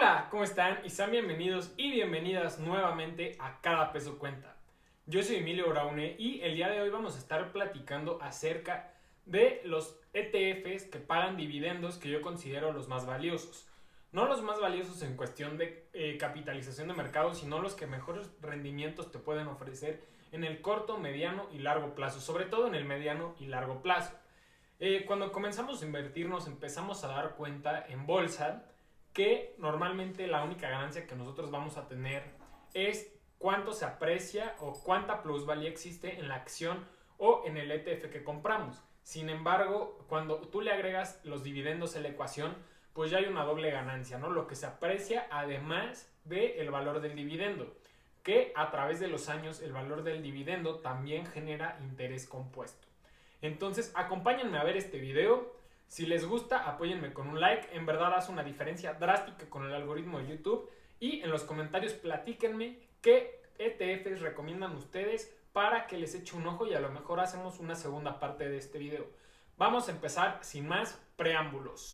Hola, ¿cómo están? Y sean bienvenidos y bienvenidas nuevamente a Cada Peso Cuenta. Yo soy Emilio Braune y el día de hoy vamos a estar platicando acerca de los ETFs que pagan dividendos que yo considero los más valiosos. No los más valiosos en cuestión de capitalización de mercado, sino los que mejores rendimientos te pueden ofrecer en el corto, mediano y largo plazo, sobre todo en el mediano y largo plazo. Cuando comenzamos a invertir nos empezamos a dar cuenta en bolsa que normalmente la única ganancia que nosotros vamos a tener es cuánto se aprecia o cuánta plusvalía existe en la acción o en el ETF que compramos. Sin embargo, cuando tú le agregas los dividendos a la ecuación, pues ya hay una doble ganancia, ¿no? Lo que se aprecia además del valor del dividendo, que a través de los años el valor del dividendo también genera interés compuesto. Entonces, acompáñenme a ver este video. Si les gusta, apóyenme con un like. En verdad hace una diferencia drástica con el algoritmo de YouTube. Y en los comentarios platíquenme qué ETFs recomiendan ustedes para que les eche un ojo y a lo mejor hacemos una segunda parte de este video. Vamos a empezar sin más preámbulos.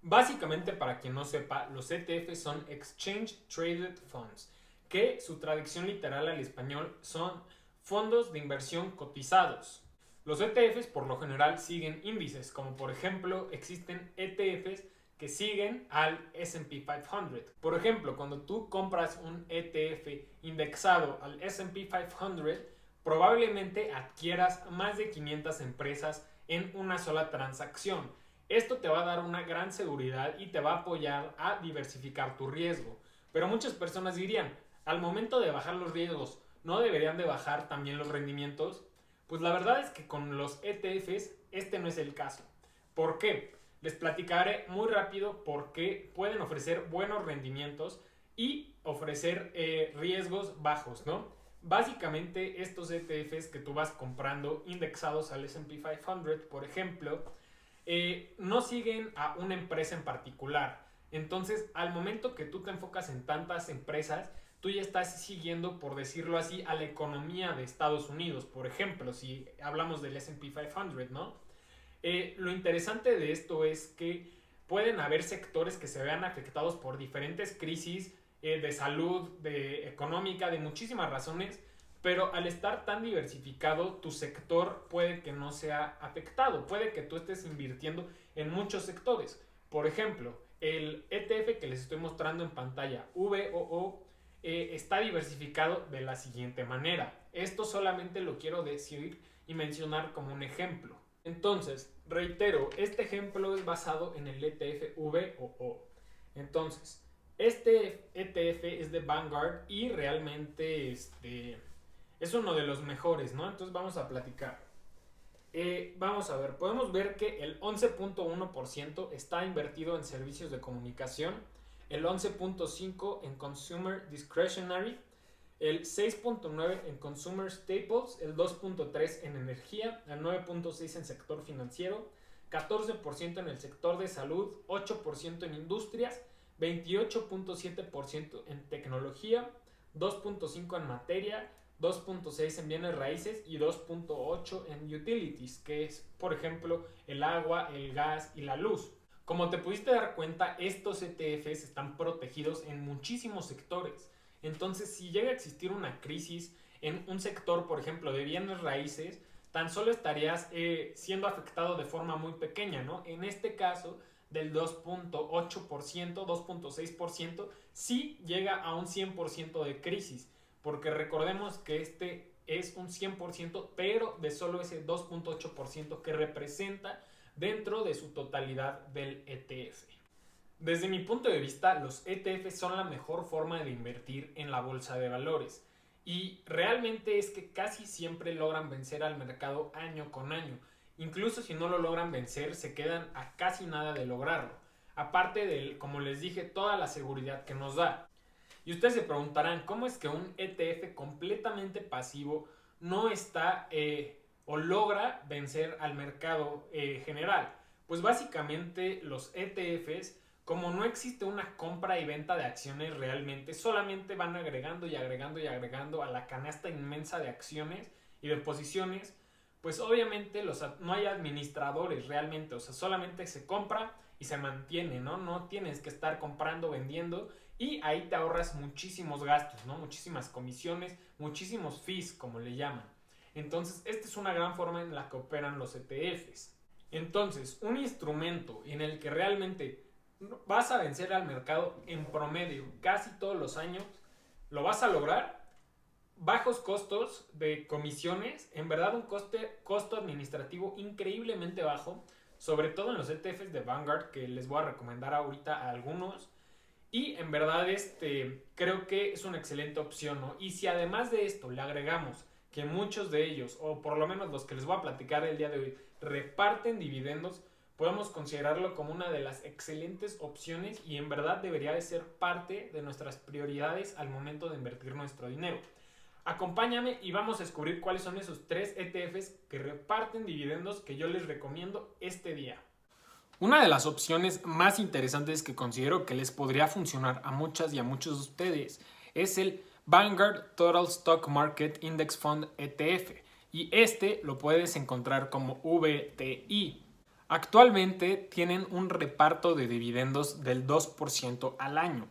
Básicamente, para quien no sepa, los ETFs son Exchange Traded Funds, que su traducción literal al español son fondos de inversión cotizados. Los ETFs por lo general siguen índices, como por ejemplo existen ETFs que siguen al S&P 500. Por ejemplo, cuando tú compras un ETF indexado al S&P 500, probablemente adquieras más de 500 empresas en una sola transacción. Esto te va a dar una gran seguridad y te va a apoyar a diversificar tu riesgo. Pero muchas personas dirían, al momento de bajar los riesgos, ¿no deberían de bajar también los rendimientos? Pues la verdad es que con los ETFs este no es el caso. ¿Por qué? Les platicaré muy rápido por qué pueden ofrecer buenos rendimientos y ofrecer riesgos bajos, ¿no? Básicamente estos ETFs que tú vas comprando indexados al S&P 500, por ejemplo, no siguen a una empresa en particular. Entonces, al momento que tú te enfocas en tantas empresas, tú ya estás siguiendo, por decirlo así, a la economía de Estados Unidos. Por ejemplo, si hablamos del S&P 500, ¿no? Lo interesante de esto es que pueden haber sectores que se vean afectados por diferentes crisis de salud, de económica, de muchísimas razones, pero al estar tan diversificado, tu sector puede que no sea afectado, puede que tú estés invirtiendo en muchos sectores. Por ejemplo, el ETF que les estoy mostrando en pantalla, VOO, está diversificado de la siguiente manera. Esto solamente lo quiero decir y mencionar como un ejemplo. Entonces, reitero, este ejemplo es basado en el ETF VOO. Entonces, este ETF es de Vanguard y realmente es uno de los mejores, ¿no? Entonces vamos a platicar. Vamos a ver, podemos ver que el 11.1% está invertido en servicios de comunicación, el 11.5% en Consumer Discretionary, el 6.9% en Consumer Staples, el 2.3% en energía, el 9.6% en sector financiero, 14% en el sector de salud, 8% en industrias, 28.7% en tecnología, 2.5% en materia, 2.6 en bienes raíces y 2.8 en utilities, que es, por ejemplo, el agua, el gas y la luz. Como te pudiste dar cuenta, estos ETFs están protegidos en muchísimos sectores. Entonces, si llega a existir una crisis en un sector, por ejemplo, de bienes raíces, tan solo estarías siendo afectado de forma muy pequeña, ¿no? En este caso, del 2.8%, 2.6%, sí llega a un 100% de crisis, porque recordemos que este es un 100%, pero de solo ese 2.8% que representa dentro de su totalidad del ETF. Desde mi punto de vista, los ETFs son la mejor forma de invertir en la bolsa de valores y realmente es que casi siempre logran vencer al mercado año con año. Incluso si no lo logran vencer, se quedan a casi nada de lograrlo. Aparte de, como les dije, toda la seguridad que nos da. Y ustedes se preguntarán, ¿cómo es que un ETF completamente pasivo no está o logra vencer al mercado general? Pues básicamente los ETFs, como no existe una compra y venta de acciones realmente, solamente van agregando y agregando y agregando a la canasta inmensa de acciones y de posiciones, Pues obviamente no hay administradores realmente, o sea, solamente se compra y se mantiene, ¿no? No tienes que estar comprando, vendiendo y ahí te ahorras muchísimos gastos, ¿no? Muchísimas comisiones, muchísimos fees, como le llaman. Entonces, esta es una gran forma en la que operan los ETFs. Entonces, un instrumento en el que realmente vas a vencer al mercado en promedio casi todos los años, lo vas a lograr. Bajos costos de comisiones, en verdad un costo administrativo increíblemente bajo, sobre todo en los ETFs de Vanguard, que les voy a recomendar ahorita a algunos. Y en verdad creo que es una excelente opción, ¿no? Y si además de esto le agregamos que muchos de ellos, o por lo menos los que les voy a platicar el día de hoy, reparten dividendos, podemos considerarlo como una de las excelentes opciones y en verdad debería de ser parte de nuestras prioridades al momento de invertir nuestro dinero. Acompáñame y vamos a descubrir cuáles son esos 3 ETFs que reparten dividendos que yo les recomiendo este día. Una de las opciones más interesantes que considero que les podría funcionar a muchas y a muchos de ustedes es el Vanguard Total Stock Market Index Fund ETF y lo puedes encontrar como VTI. Actualmente tienen un reparto de dividendos del 2% al año.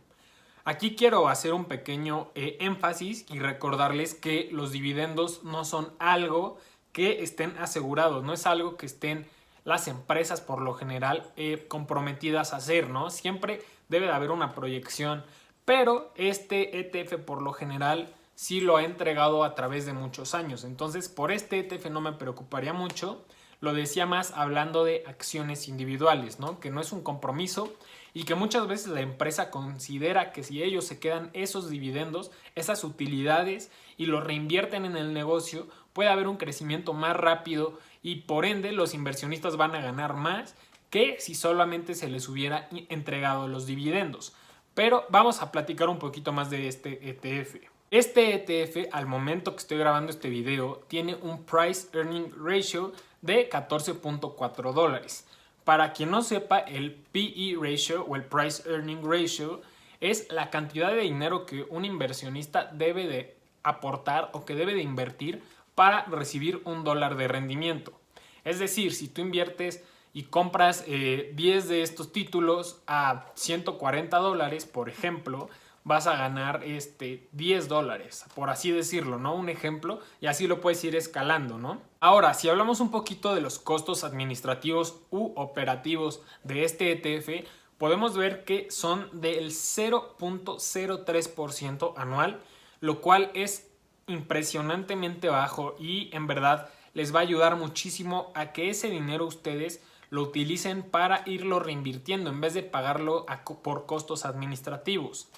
Aquí quiero hacer un pequeño énfasis y recordarles que los dividendos no son algo que estén asegurados, no es algo que estén las empresas por lo general comprometidas a hacer, ¿no? Siempre debe de haber una proyección, pero este ETF por lo general sí lo ha entregado a través de muchos años. Entonces, por este ETF no me preocuparía mucho. Lo decía más hablando de acciones individuales, ¿no? Que no es un compromiso y que muchas veces la empresa considera que si ellos se quedan esos dividendos, esas utilidades y los reinvierten en el negocio, puede haber un crecimiento más rápido y por ende los inversionistas van a ganar más que si solamente se les hubiera entregado los dividendos. Pero vamos a platicar un poquito más de este ETF. Este ETF, al momento que estoy grabando este video, tiene un Price Earning Ratio de $14.4. Para quien no sepa, el PE Ratio o el Price Earning Ratio es la cantidad de dinero que un inversionista debe de aportar o que debe de invertir para recibir $1 de rendimiento. Es decir, si tú inviertes y compras 10 de estos títulos a $140, por ejemplo, vas a ganar $10, por así decirlo, ¿no? Un ejemplo, y así lo puedes ir escalando, ¿no? Ahora, si hablamos un poquito de los costos administrativos u operativos de este ETF, podemos ver que son del 0.03% anual, lo cual es impresionantemente bajo y en verdad les va a ayudar muchísimo a que ese dinero ustedes lo utilicen para irlo reinvirtiendo en vez de pagarlo por costos administrativos.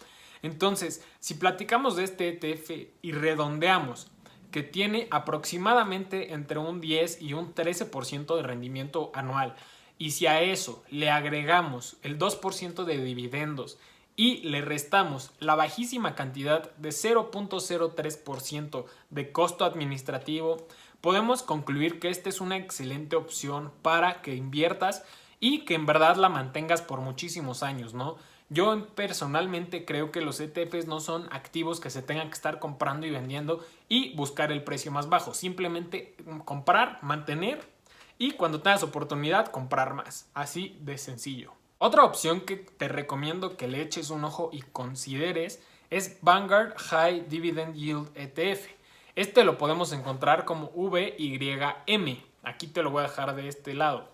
Entonces, si platicamos de este ETF y redondeamos que tiene aproximadamente entre un 10 y un 13% de rendimiento anual, y si a eso le agregamos el 2% de dividendos y le restamos la bajísima cantidad de 0.03% de costo administrativo, podemos concluir que esta es una excelente opción para que inviertas y que en verdad la mantengas por muchísimos años, ¿no? Yo personalmente creo que los ETFs no son activos que se tengan que estar comprando y vendiendo y buscar el precio más bajo. Simplemente comprar, mantener y cuando tengas oportunidad comprar más. Así de sencillo. Otra opción que te recomiendo que le eches un ojo y consideres es Vanguard High Dividend Yield ETF. Este lo podemos encontrar como VYM. Aquí te lo voy a dejar de este lado.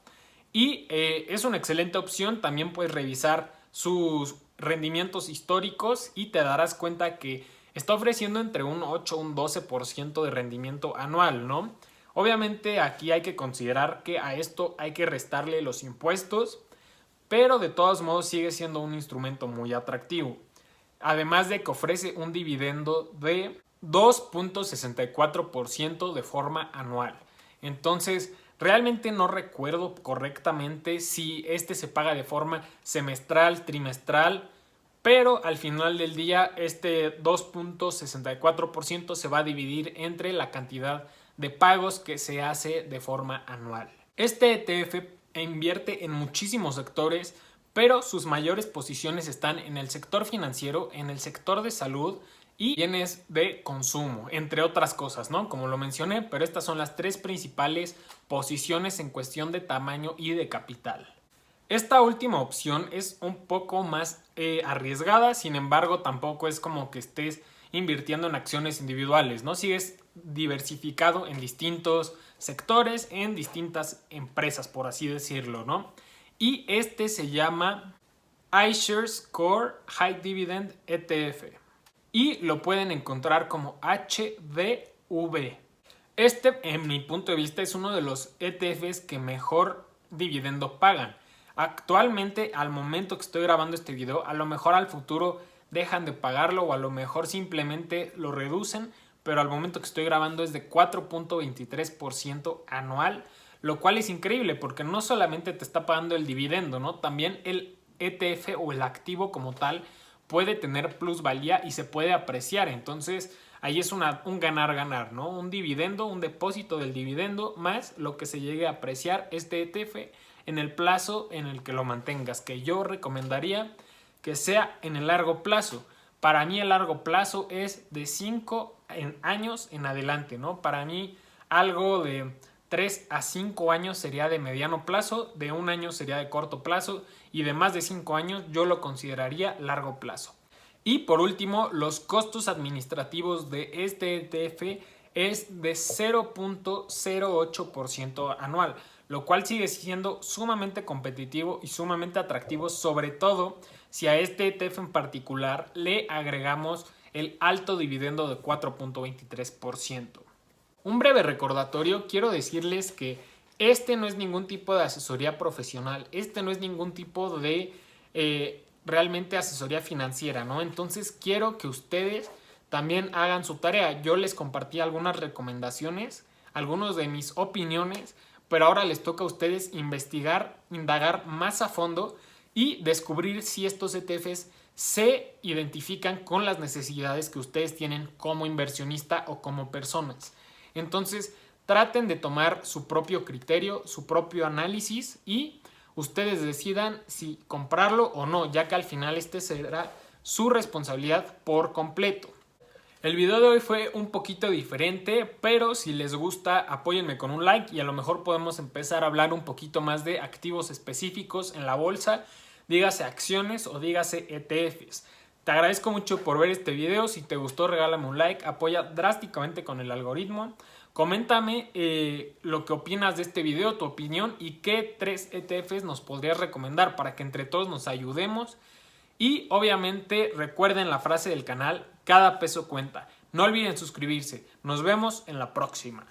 Y es una excelente opción. También puedes revisar sus rendimientos históricos y te darás cuenta que está ofreciendo entre un 8 y un 12% de rendimiento anual, ¿no? Obviamente aquí hay que considerar que a esto hay que restarle los impuestos, pero de todos modos sigue siendo un instrumento muy atractivo. Además de que ofrece un dividendo de 2.64% de forma anual. Entonces, realmente no recuerdo correctamente si se paga de forma semestral, trimestral, pero al final del día este 2.64% se va a dividir entre la cantidad de pagos que se hace de forma anual. Este ETF invierte en muchísimos sectores, pero sus mayores posiciones están en el sector financiero, en el sector de salud y bienes de consumo, entre otras cosas, ¿no? Como lo mencioné, pero estas son las 3 principales posiciones en cuestión de tamaño y de capital. Esta última opción es un poco más arriesgada, sin embargo tampoco es como que estés invirtiendo en acciones individuales, ¿no? Sigues diversificado en distintos sectores, en distintas empresas, por así decirlo, ¿no? Y este se llama iShares Core High Dividend ETF y lo pueden encontrar como HDV. Este, en mi punto de vista, es uno de los ETFs que mejor dividendo pagan. Actualmente, al momento que estoy grabando este video, a lo mejor al futuro dejan de pagarlo o a lo mejor simplemente lo reducen, pero al momento que estoy grabando es de 4.23% anual, lo cual es increíble porque no solamente te está pagando el dividendo, ¿no? También el ETF o el activo como tal puede tener plusvalía y se puede apreciar. Entonces ahí es un ganar-ganar, ¿no? Un dividendo, un depósito del dividendo más lo que se llegue a apreciar este ETF en el plazo en el que lo mantengas, que yo recomendaría que sea en el largo plazo. Para mí el largo plazo es de 5 años en adelante, ¿no? Para mí algo de 3 a 5 años sería de mediano plazo, de 1 año sería de corto plazo y de más de 5 años yo lo consideraría largo plazo. Y por último, los costos administrativos de este ETF es de 0.08% anual, lo cual sigue siendo sumamente competitivo y sumamente atractivo, sobre todo si a este ETF en particular le agregamos el alto dividendo de 4.23%. Un breve recordatorio, quiero decirles que este no es ningún tipo de asesoría profesional, este no es ningún tipo de realmente asesoría financiera, ¿no? Entonces quiero que ustedes también hagan su tarea. Yo les compartí algunas recomendaciones, algunas de mis opiniones, pero ahora les toca a ustedes investigar, indagar más a fondo y descubrir si estos ETFs se identifican con las necesidades que ustedes tienen como inversionista o como personas. Entonces, traten de tomar su propio criterio, su propio análisis y ustedes decidan si comprarlo o no, ya que al final este será su responsabilidad por completo. El video de hoy fue un poquito diferente, pero si les gusta, apóyenme con un like y a lo mejor podemos empezar a hablar un poquito más de activos específicos en la bolsa, dígase acciones o dígase ETFs. Te agradezco mucho por ver este video. Si te gustó, regálame un like, apoya drásticamente con el algoritmo. Coméntame lo que opinas de este video, tu opinión y qué 3 ETFs nos podrías recomendar para que entre todos nos ayudemos. Y obviamente recuerden la frase del canal, cada peso cuenta. No olviden suscribirse. Nos vemos en la próxima.